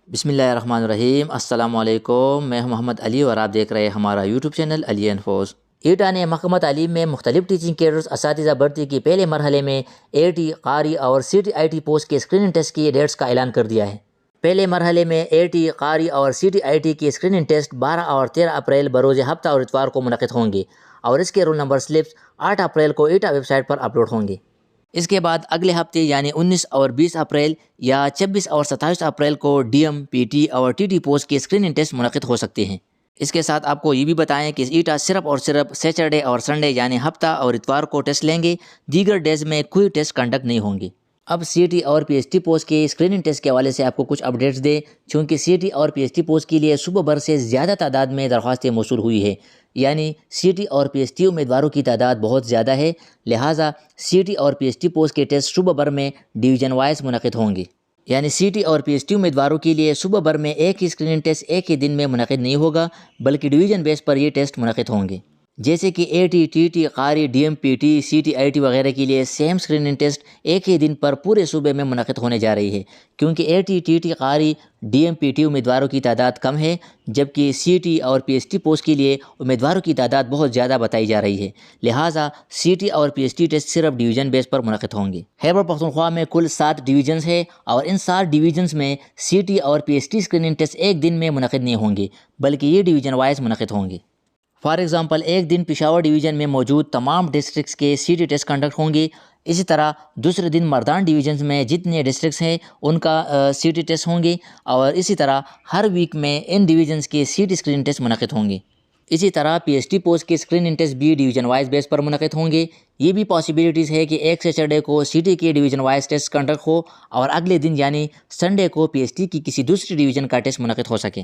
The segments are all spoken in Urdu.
بسم اللہ الرحمن الرحیم۔ السلام علیکم، میں ہوں محمد علی اور آپ دیکھ رہے ہیں ہمارا یوٹیوب چینل علی انفوز۔ ایٹا نے محکمہ تعلیم میں مختلف ٹیچنگ کیڈرز اساتذہ بھرتی کی پہلے مرحلے میں AT قاری اور CTIT پوسٹ کے اسکریننگ ٹیسٹ کی ڈیٹس کا اعلان کر دیا ہے۔ پہلے مرحلے میں AT قاری اور CTIT کی اسکریننگ ٹیسٹ 12 اور 13 اپریل بروز ہفتہ اور اتوار کو منعقد ہوں گے اور اس کے رول نمبر سلپس 8 اپریل کو ایٹا ویب سائٹ پر اپلوڈ ہوں گے۔ اس کے بعد اگلے ہفتے یعنی 19 اور 20 اپریل یا 26 اور 27 اپریل کو DM PT اور TT پوسٹ کے اسکریننگ ٹیسٹ منعقد ہو سکتے ہیں۔ اس کے ساتھ آپ کو یہ بھی بتائیں کہ ایٹا صرف اور صرف سیٹرڈے اور سنڈے یعنی ہفتہ اور اتوار کو ٹیسٹ لیں گے، دیگر ڈیز میں کوئی ٹیسٹ کنڈکٹ نہیں ہوں گے۔ اب CT اور PST پوسٹ کے اسکریننگ ٹیسٹ کے حوالے سے آپ کو کچھ اپڈیٹس دیں، چونکہ CT اور PST پوسٹ کے لیے صوبہ بھر سے زیادہ تعداد میں درخواستیں موصول ہوئی ہے، یعنی CT اور PST امیدواروں کی تعداد بہت زیادہ ہے، لہٰذا CT اور PST پوسٹ کے ٹیسٹ صوبہ بھر میں ڈویژن وائز منعقد ہوں گے۔ یعنی CT اور PST امیدواروں کے لیے صوبہ بھر میں ایک ہی اسکریننگ ٹیسٹ ایک ہی دن میں منعقد نہیں ہوگا، بلکہ ڈویژن بیس پر یہ ٹیسٹ منعقد ہوں گے۔ جیسے کہ AT TT قاری DM PT CTIT وغیرہ کے لیے سیم اسکریننگ ٹیسٹ ایک ہی دن پر پورے صوبے میں منعقد ہونے جا رہی ہے، کیونکہ AT TT قاری DM PT امیدواروں کی تعداد کم ہے، جبکہ CT اور PST پوسٹ کے لیے امیدواروں کی تعداد بہت زیادہ بتائی جا رہی ہے، لہٰذا CT اور PST ٹیسٹ صرف ڈویژن بیس پر منعقد ہوں گے۔ خیبر پختونخوا میں کل 7 ڈویژنز ہیں اور ان 7 ڈویژنز میں CT اور PST اسکریننگ ٹیسٹ ایک دن میں منعقد نہیں ہوں گے، بلکہ یہ ڈویژن وائز منعقد ہوں گے۔ فار ایگزامپل ایک دن پشاور ڈویژن میں موجود تمام ڈسٹرکٹس کے CT ٹیسٹ کنڈکٹ ہوں گے، اسی طرح دوسرے دن مردان ڈویژنز میں جتنے ڈسٹرکٹس ہیں ان کا CT ٹیسٹ ہوں گے، اور اسی طرح ہر ویک میں ان ڈویژنز کے CT اسکریننگ ٹیسٹ منعقد ہوں گے۔ اسی طرح PST پوسٹ کے اسکریننگ ٹیسٹ بھی ڈویژن وائز بیس پر منعقد ہوں گے۔ یہ بھی پاسبلٹیز ہے کہ ایک سیٹرڈے کو CT کے ڈویژن وائز ٹیسٹ کنڈکٹ ہو اور اگلے دن یعنی سنڈے کو PST کی کسی دوسری ڈویژن کا ٹیسٹ منعقد ہو سکے۔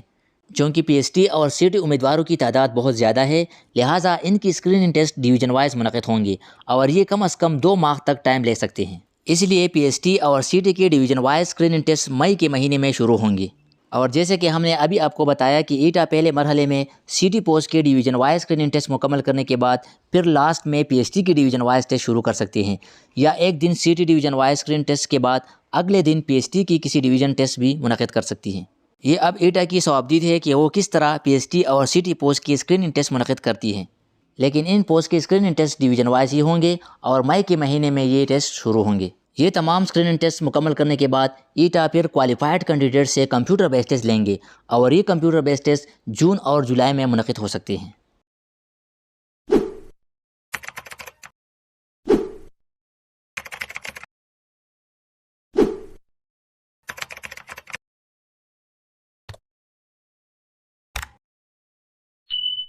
چونکہ PST اور CT امیدواروں کی تعداد بہت زیادہ ہے، لہٰذا ان کی اسکریننگ ٹیسٹ ڈویژن وائز منعقد ہوں گے اور یہ کم از کم 2 ماہ تک ٹائم لے سکتے ہیں۔ اس لیے PST اور CT کے ڈویژن وائز اسکریننگ ٹیسٹ مئی کے مہینے میں شروع ہوں گے۔ اور جیسے کہ ہم نے ابھی آپ کو بتایا کہ ایٹا پہلے مرحلے میں CT پوسٹ کے ڈویژن وائز اسکریننگ ٹیسٹ مکمل کرنے کے بعد پھر لاسٹ میں PST کی ڈویژن وائز ٹیسٹ شروع کر سکتے ہیں، یا ایک دن CT division wise screening test کے بعد اگلے دن PST کی کسی ڈویژن ٹیسٹ بھی منعقد کر سکتی ہیں۔ یہ اب ایٹا کی صوابدید ہے کہ وہ کس طرح PST اور CT پوسٹ کی اسکریننگ ٹیسٹ منعقد کرتی ہیں، لیکن ان پوسٹ کے اسکریننگ ٹیسٹ ڈویژن وائز ہی ہوں گے اور مئی کے مہینے میں یہ ٹیسٹ شروع ہوں گے۔ یہ تمام اسکریننگ ٹیسٹ مکمل کرنے کے بعد ایٹا پھر کوالیفائڈ کینڈیڈیٹ سے کمپیوٹر بیس ٹیسٹ لیں گے اور یہ کمپیوٹر بیس ٹیسٹ جون اور جولائی میں منعقد ہو سکتے ہیں۔